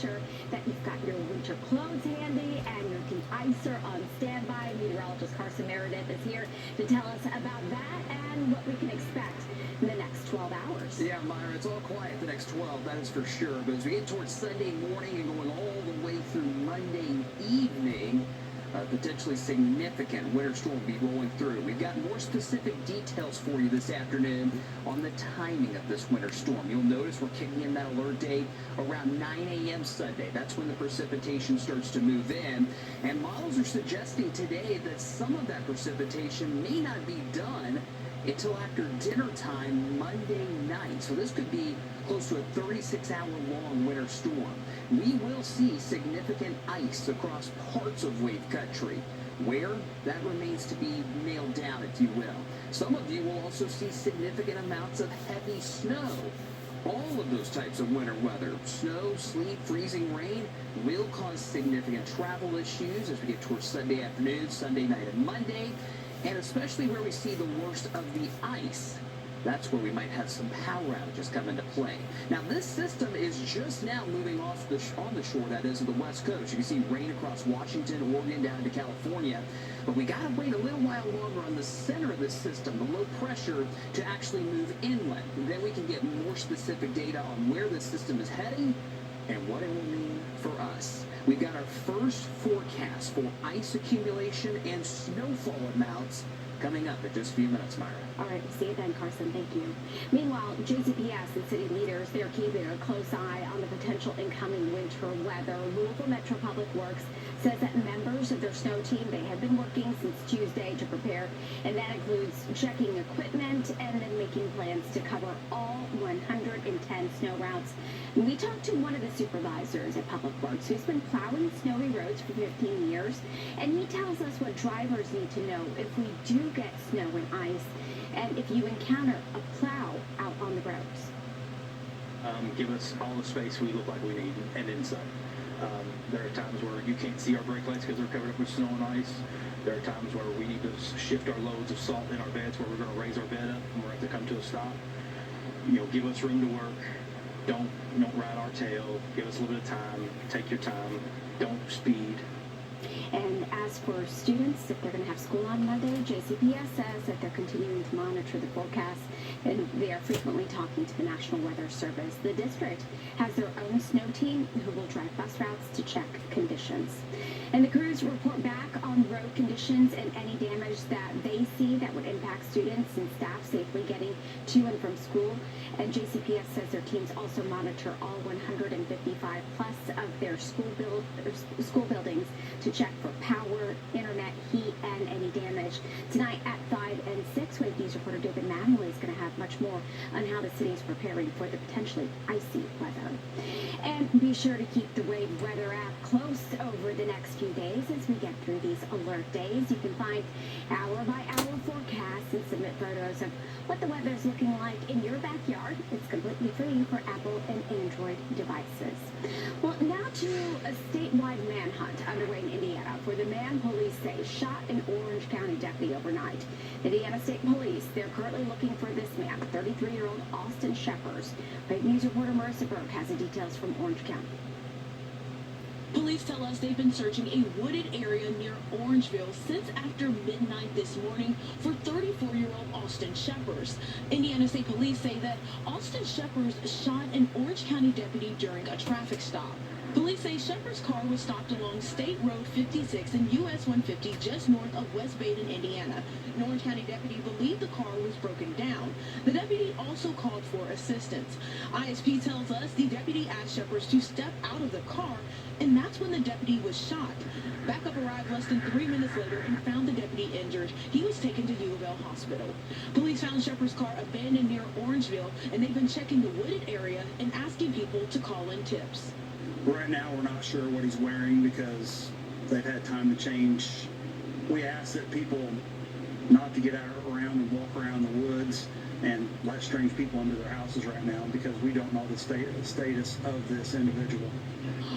sure that you've got your winter clothes handy and your de-icer on standby. Meteorologist Carson Meredith is here to tell us about that and what we can expect in the next 12 hours. Yeah, Myra, it's all quiet the next 12, that is for sure. But as we get towards Sunday morning and going all the way through Monday evening, potentially significant winter storm will be rolling through. We've got more specific details for you this afternoon on the timing of this winter storm. You'll notice we're kicking in that alert date around 9 a.m. Sunday. That's when the precipitation starts to move in. And models are suggesting today that some of that precipitation may not be done until after dinner time Monday night. So this could be close to a 36-hour-long winter storm. We will see significant ice across parts of Wave Country. Where? That remains to be nailed down, if you will. Some of you will also see significant amounts of heavy snow. All of those types of winter weather, snow, sleet, freezing rain, will cause significant travel issues as we get towards Sunday afternoon, Sunday night, and Monday. And especially where we see the worst of the ice, that's where we might have some power outages come into play. Now, this system is just now moving on the shore, that is, of the West Coast. You can see rain across Washington, Oregon, down to California. But we got to wait a little while longer on the center of this system, the low pressure, to actually move inland. And then we can get more specific data on where this system is heading and what it will mean for us. We've got our first forecast for ice accumulation and snowfall amounts coming up in just a few minutes, Myra. All right, see you then, Carson. Thank you. Meanwhile, JCPS and city leaders, they're keeping a close eye on the potential incoming winter weather. Louisville Metro Public Works says that members of their snow team, they have been working since Tuesday to prepare, and that includes checking equipment and then making plans to cover all 110 snow routes. We talked to one of the supervisors at Public Works who's been plowing snowy roads for 15 years, and he tells us what drivers need to know if we do get snow and ice, and if you encounter a plow out on the roads. Give us all the space we look like we need and inside. There are times where you can't see our brake lights because they're covered up with snow and ice. There are times where we need to shift our loads of salt in our beds where we're going to raise our bed up and we're going to have to come to a stop. Give us room to work. Don't ride our tail. Give us a little bit of time. Take your time. Don't speed. And as for students, if they're going to have school on Monday, JCPS says that they're continuing to monitor the forecast, and they are frequently talking to the National Weather Service. The district has their own snow team who will drive bus routes to check conditions. And the crews report back on road conditions and any damage that they see that would impact students and staff safely getting to and from school. And JCPS says their teams also monitor all 155 plus of their school buildings to check for power, internet, heat, and any damage. Tonight at 5 and 6, Wave News reporter David Manley is going to have much more on how the city is preparing for the potentially icy weather. And be sure to keep the Wave Weather app close over the next few days as we get through these alert days. You can find hour-by-hour forecasts and submit photos of what the weather is looking like in your backyard. It's completely free for Apple and Android devices. Well, now to a statewide manhunt underway in Indiana for the man police say shot an Orange County deputy overnight. Indiana State Police, they're currently looking for this man, 33-year-old Austin Shepers. Wave News reporter Marissa Burke has the details from Orange County. Police tell us they've been searching a wooded area near Orangeville since after midnight this morning for 34-year-old Austin Shepers. Indiana State Police say that Austin Shepers shot an Orange County deputy during a traffic stop. Police say Shepard's car was stopped along State Road 56 and US 150 just north of West Baden, Indiana. An Orange County deputy believed the car was broken down. The deputy also called for assistance. ISP tells us the deputy asked Shepard to step out of the car, and that's when the deputy was shot. Backup arrived less than 3 minutes later and found the deputy injured. He was taken to U of L Hospital. Police found Shepard's car abandoned near Orangeville, and they've been checking the wooded area and asking people to call in tips. Right now, we're not sure what he's wearing because they've had time to change. We ask that people not to get out around and walk around the woods and let strange people into their houses right now because we don't know the status of this individual.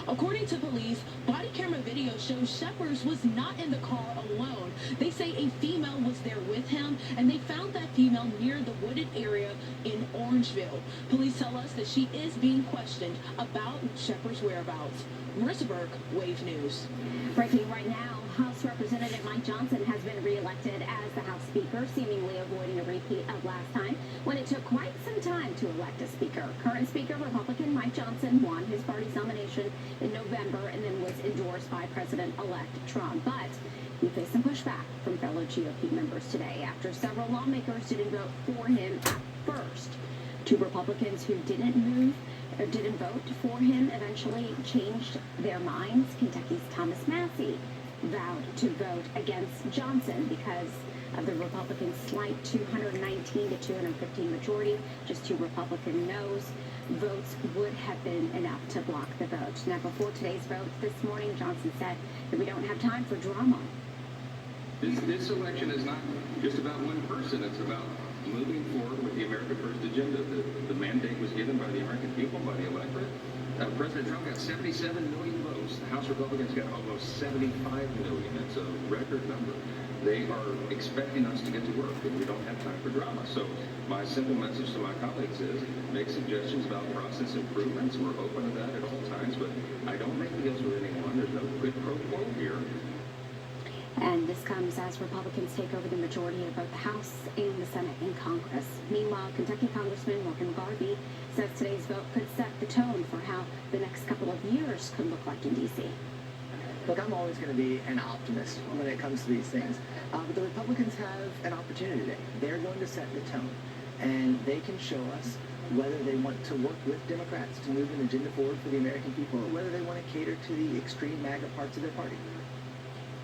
According to police, body camera video shows Shepherd was not in the car alone. They say a female was there with him, and they found that female near the wooded area in Orangeville. Police tell us that she is being questioned about Shepherd's whereabouts. Marissa Burke, Wave News. Breaking right now, House Representative Mike Johnson has been reelected as the House Speaker, seemingly avoiding a repeat of last time when it took quite some time to elect a Speaker. Current Speaker, Republican Mike Johnson, won his party's nomination in November and then was endorsed by President-elect Trump. But he faced some pushback from fellow GOP members today after several lawmakers didn't vote for him at first. Two Republicans who didn't vote for him eventually changed their minds. Kentucky's Thomas Massey vowed to vote against Johnson because of the Republicans' slight 219 to 215 majority. Just two Republican no's votes would have been enough to block the vote. Now, before today's vote this morning, Johnson said that we don't have time for drama. This election is not just about one person. It's about moving forward with the America First agenda. The mandate was given by the American people, by the electorate. President Trump got 77 million votes. The House Republicans got almost 75 million. It's a record number. They are expecting us to get to work, and we don't have time for drama. So my simple message to my colleagues is make suggestions about process improvements. We're open to that at all times, but I don't make deals with anyone. There's no quid pro quo here. And this comes as Republicans take over the majority of both the House and the Senate in Congress. Meanwhile, Kentucky Congressman Morgan Garvey says today's vote could set the tone for how the next couple of years could look like in D.C. Look, I'm always going to be an optimist when it comes to these things. But the Republicans have an opportunity today. They're going to set the tone. And they can show us whether they want to work with Democrats to move an agenda forward for the American people, or whether they want to cater to the extreme MAGA parts of their party.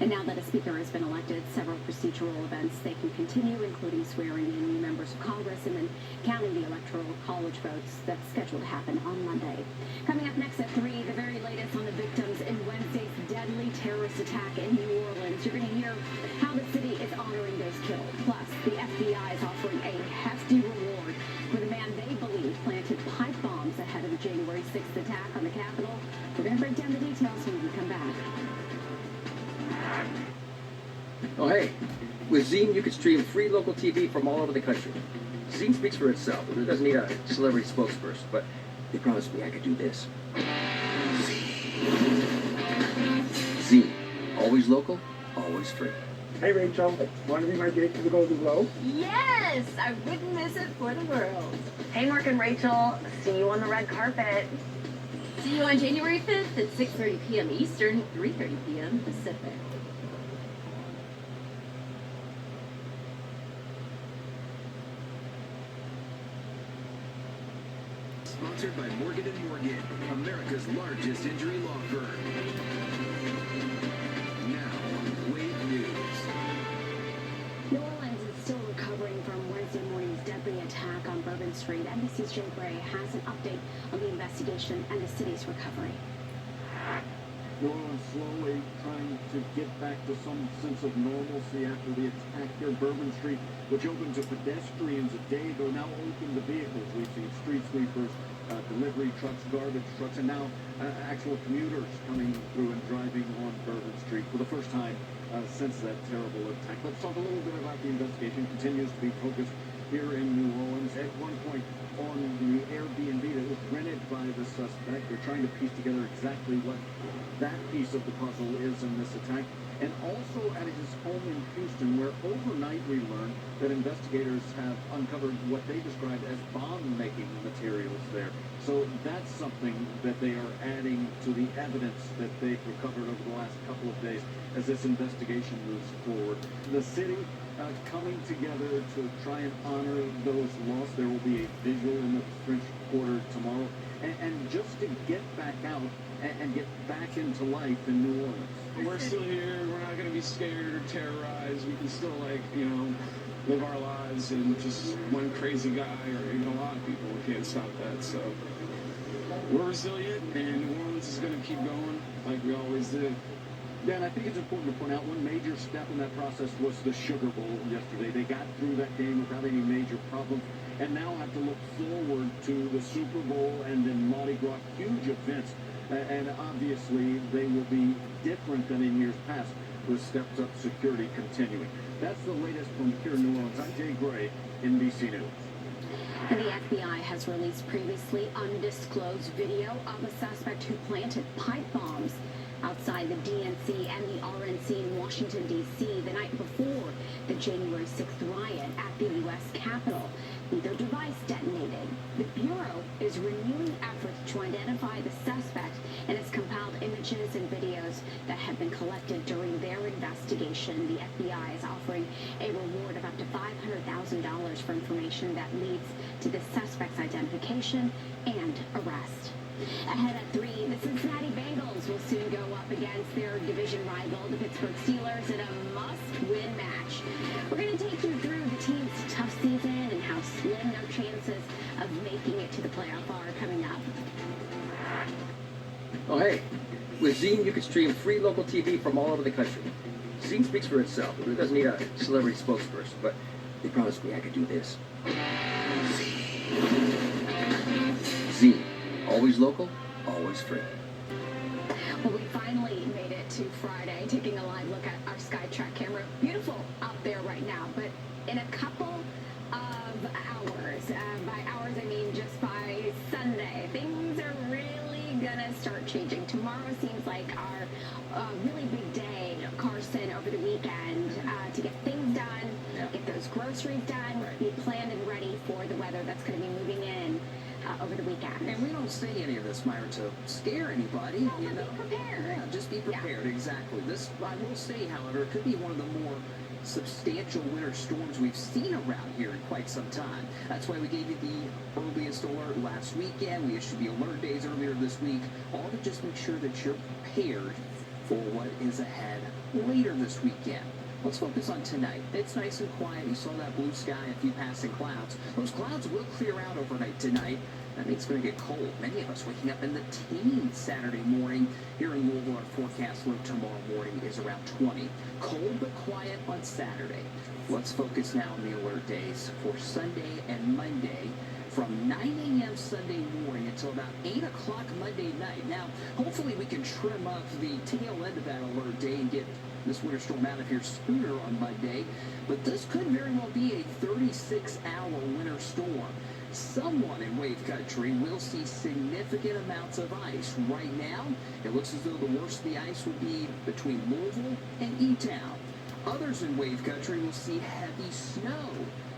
And now that a speaker has been elected, several procedural events they can continue, including swearing in new members of Congress and then counting the electoral college votes that's scheduled to happen on Monday. Coming up next at 3, the very latest on the victims in Wednesday's deadly terrorist attack in New Orleans. You're going to hear how the city is honoring those killed. Plus, the FBI is offering a hefty reward for the man they believe planted pipe bombs ahead of the January 6th attack on the Capitol. We're going to break down the details when we come back. Oh, hey, with Zine, you can stream free local TV from all over the country. Zine speaks for itself. It doesn't need a celebrity spokesperson, but they promised me I could do this. Zine, always local, always free. Hey, Rachel, want to be my date to the Golden Globe? Yes, I wouldn't miss it for the world. Hey, Mark and Rachel, see you on the red carpet. See you on January 5th at 6:30 p.m. Eastern, 3:30 p.m. Pacific. Sponsored by Morgan & Morgan, America's largest injury law firm. Now, Wave News. New Orleans is still recovering from Wednesday morning's deadly attack on Bourbon Street. NBC's Jay Gray has an update on the investigation and the city's recovery. New Orleans slowly trying to get back to some sense of normalcy after the attack here. Bourbon Street, which opened to pedestrians a day ago, now open to vehicles. We've seen street sweepers, delivery trucks, garbage trucks, and now actual commuters coming through and driving on Bourbon Street for the first time since that terrible attack. Let's talk a little bit about the investigation. Continues to be focused here in New Orleans. At one point on the Airbnb that was rented by the suspect, they're trying to piece together exactly what that piece of the puzzle is in this attack. And also at his home in Houston, where overnight we learned that investigators have uncovered what they described as bomb-making materials there. So that's something that they are adding to the evidence that they've recovered over the last couple of days as this investigation moves forward. The city coming together to try and honor those lost. There will be a visual in the French Quarter tomorrow. And just to get back out and get back into life in New Orleans. We're still here. We're not going to be scared or terrorized. We can still, live our lives. And just one crazy guy or, a lot of people can't stop that. So we're resilient, and New Orleans is going to keep going like we always did. Yeah, and I think it's important to point out one major step in that process was the Sugar Bowl yesterday. They got through that game without any major problems. and now have to look forward to the Super Bowl and then Mardi Gras, huge events. And obviously, they will be different than in years past with stepped-up security continuing. That's the latest from here in New Orleans. I'm Jay Gray, NBC News. And the FBI has released previously undisclosed video of a suspect who planted pipe bombs outside the DNC and the RNC in Washington, D.C. the night before the January 6th riot at the U.S. Capitol. Neither device detonated. The Bureau is renewing efforts to identify the suspect and has compiled images and videos that have been collected during their investigation. The FBI is offering a reward of up to $500,000 for information that leads to the suspect's identification and arrest. Ahead at 3, the Cincinnati Bengals will soon go up against their division rival, the Pittsburgh Steelers, in a must-win match. We're going to take you through the team's tough season and how slim their chances of making it to the playoff are coming up. Oh, hey, with Zine, you can stream free local TV from all over the country. Zine speaks for itself. It doesn't need a celebrity spokesperson, but they promised me I could do this. Zine. Always local, always free. Well, we finally made it to Friday, taking a live look at our SkyTrack camera. Beautiful out there right now, but in a couple of hours, by hours I mean just by Sunday, things are really gonna start changing. Tomorrow seems like our really big day, Carson, over the weekend to get things done, get those groceries done, be planned and ready for the weather that's going to be moving in over the weekend. And we don't say any of this, Myra, to scare anybody. No, you know, be prepared. Yeah, just be prepared. Yeah. Exactly. This, I will say, however, it could be one of the more substantial winter storms we've seen around here in quite some time. That's why we gave you the earliest alert last weekend. We issued the alert days earlier this week, all to just make sure that you're prepared for what is ahead later this weekend. Let's focus on tonight. It's nice and quiet. You saw that blue sky, a few passing clouds. Those clouds will clear out overnight tonight. That means it's going to get cold. Many of us waking up in the teens Saturday morning. Here in Louisville, our forecast low tomorrow morning is around 20. Cold but quiet on Saturday. Let's focus now on the alert days for Sunday and Monday, from 9 a.m. Sunday morning until about 8 o'clock Monday night. Now, hopefully we can trim up the tail end of that alert day and get this winter storm out of here sooner on Monday. But this could very well be a 36-hour winter storm. Someone in Wave Country will see significant amounts of ice. Right now, it looks as though the worst of the ice will be between Louisville and E-Town. Others in Wave Country will see heavy snow.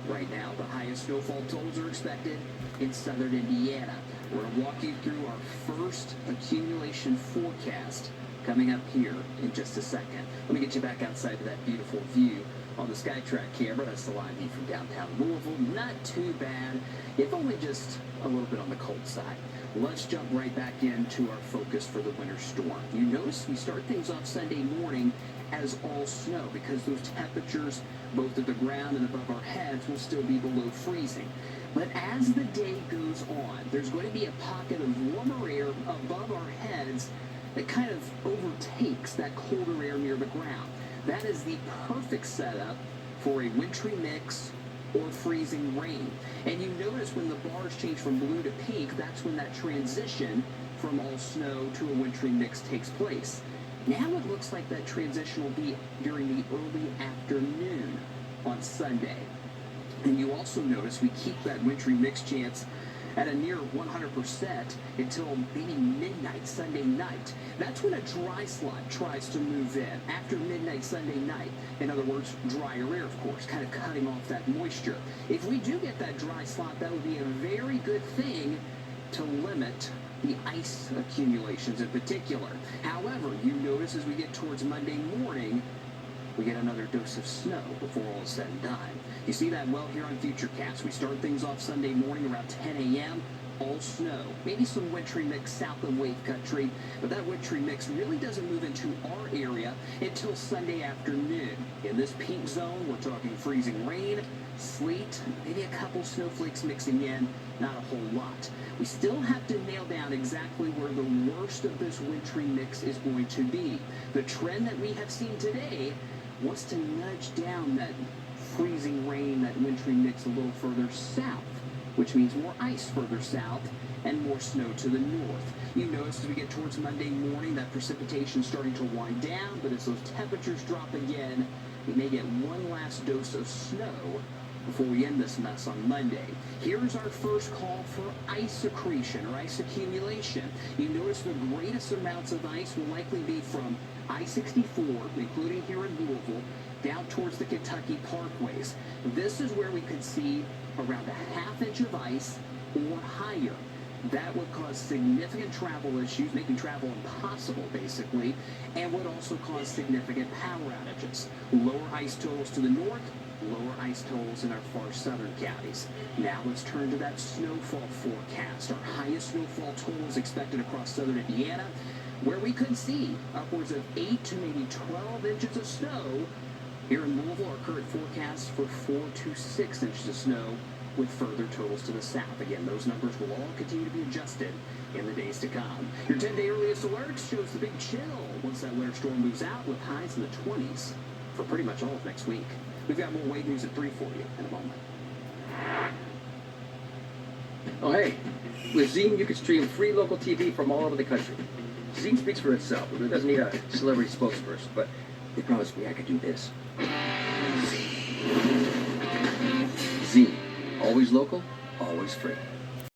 Right now, the highest snowfall totals are expected in southern Indiana. We're going to walk you through our first accumulation forecast coming up here in just a second. Let me get you back outside to that beautiful view on the SkyTrack camera. That's the live view from downtown Louisville. Not too bad, if only just a little bit on the cold side. Let's jump right back into our focus for the winter storm. You notice we start things off Sunday morning as all snow because those temperatures, both at the ground and above our heads, will still be below freezing. But as the day goes on, there's going to be a pocket of warmer air above our heads that kind of overtakes that colder air near the ground. That is the perfect setup for a wintry mix or freezing rain. And you notice when the bars change from blue to pink, that's when that transition from all snow to a wintry mix takes place. Now it looks like that transition will be during the early afternoon on Sunday. And you also notice we keep that wintry mix chance at a near 100% until maybe midnight Sunday night. That's when a dry slot tries to move in after midnight Sunday night. In other words, drier air, of course, kind of cutting off that moisture. If we do get that dry slot, that would be a very good thing to limit the ice accumulations in particular. However, you notice as we get towards Monday morning, we get another dose of snow before all is said and done. You see that well here on Futurecast. We start things off Sunday morning around 10 a.m., all snow. Maybe some wintry mix south of Wave Country, but that wintry mix really doesn't move into our area until Sunday afternoon. In this pink zone, we're talking freezing rain, sleet, maybe a couple snowflakes mixing in, not a whole lot. We still have to nail down exactly where the worst of this wintry mix is going to be. The trend that we have seen today wants to nudge down that freezing rain, that wintry mix a little further south which means more ice further south and more snow to the north. You notice as we get towards Monday morning that precipitation starting to wind down, but as those temperatures drop again, we may get one last dose of snow before we end this mess on Monday. Here's our first call for ice accretion or ice accumulation. You notice the greatest amounts of ice will likely be from I-64, including here in Louisville, down towards the Kentucky parkways. This is where we could see around a ½ inch of ice or higher. That would cause significant travel issues, making travel impossible, basically, and would also cause significant power outages. Lower ice totals to the north, lower ice totals in our far southern counties. Now let's turn to that snowfall forecast. Our highest snowfall total is expected across southern Indiana, where we could see upwards of 8 to maybe 12 inches of snow. Here in Louisville, our current forecast for 4 to 6 inches of snow, with further totals to the south. Again, those numbers will all continue to be adjusted in the days to come. Your 10-day earliest alert shows the big chill once that winter storm moves out, with highs in the 20s for pretty much all of next week. We've got more wave news at 3 for you in a moment. Oh, hey, with Zine, you can stream free local TV from all over the country. Zine speaks for itself. It really doesn't need a celebrity spokesperson, but they promised me I could do this. Zine. Always local, always free.